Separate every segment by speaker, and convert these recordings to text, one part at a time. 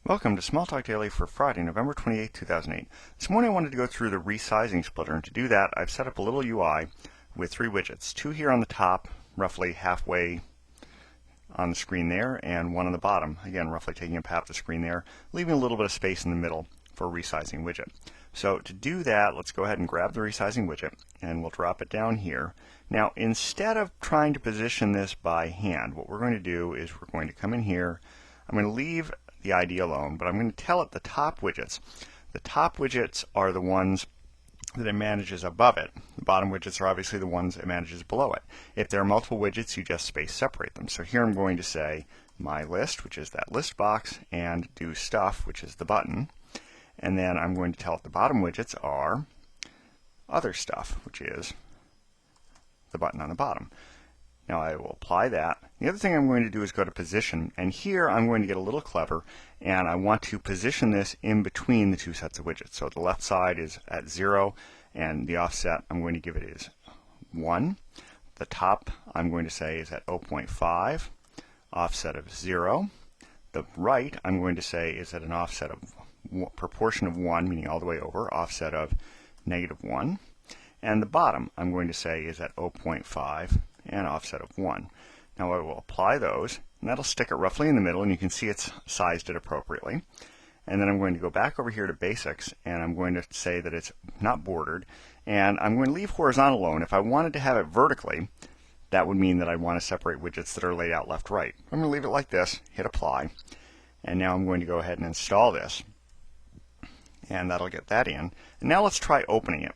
Speaker 1: Welcome to Smalltalk Daily for Friday, November 28, 2008. This morning I wanted to go through the resizing splitter, and to do that I've set up a little UI with three widgets. Two here on the top, roughly halfway on the screen there, and one on the bottom, again roughly taking up half the screen there, leaving a little bit of space in the middle for a resizing widget. So to do that, let's go ahead and grab the resizing widget, and we'll drop it down here. Now instead of trying to position this by hand, what we're going to do is we're going to come in here. I'm going to leave the ID alone, but I'm going to tell it the top widgets. The top widgets are the ones that it manages above it. The bottom widgets are obviously the ones it manages below it. If there are multiple widgets, you just space separate them. So here I'm going to say my list, which is that list box, and do stuff, which is the button. And then I'm going to tell it the bottom widgets are other stuff, which is the button on the bottom. Now I will apply that. The other thing I'm going to do is go to position, and here I'm going to get a little clever, and I want to position this in between the two sets of widgets. So the left side is at 0, and the offset I'm going to give it is 1. The top I'm going to say is at 0.5, offset of 0. The right I'm going to say is at an offset of proportion of 1, meaning all the way over, offset of -1. And the bottom I'm going to say is at 0.5 and offset of 1. Now I will apply those, and that'll stick it roughly in the middle, and you can see it's sized it appropriately. And then I'm going to go back over here to basics, and I'm going to say that it's not bordered, and I'm going to leave horizontal alone. If I wanted to have it vertically, that would mean that I want to separate widgets that are laid out left-right. I'm going to leave it like this, hit apply, and now I'm going to go ahead and install this, and that'll get that in. And now let's try opening it.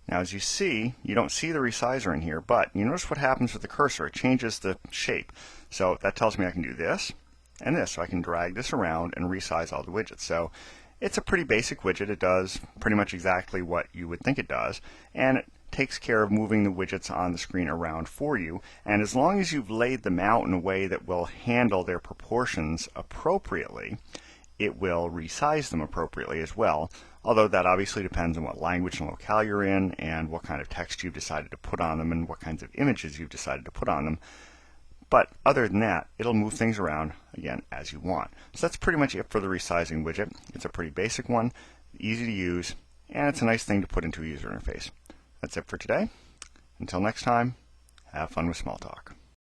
Speaker 1: Now as you see, you don't see the resizer in here, but you notice what happens with the cursor. It changes the shape. So that tells me I can do this and this. So I can drag this around and resize all the widgets. So it's a pretty basic widget. It does pretty much exactly what you would think it does, and it takes care of moving the widgets on the screen around for you. And as long as you've laid them out in a way that will handle their proportions appropriately, it will resize them appropriately as well, although that obviously depends on what language and locale you're in and what kind of text you've decided to put on them and what kinds of images you've decided to put on them. But other than that, it'll move things around, again, as you want. So that's pretty much it for the resizing widget. It's a pretty basic one, easy to use, and it's a nice thing to put into a user interface. That's it for today. Until next time, have fun with Smalltalk.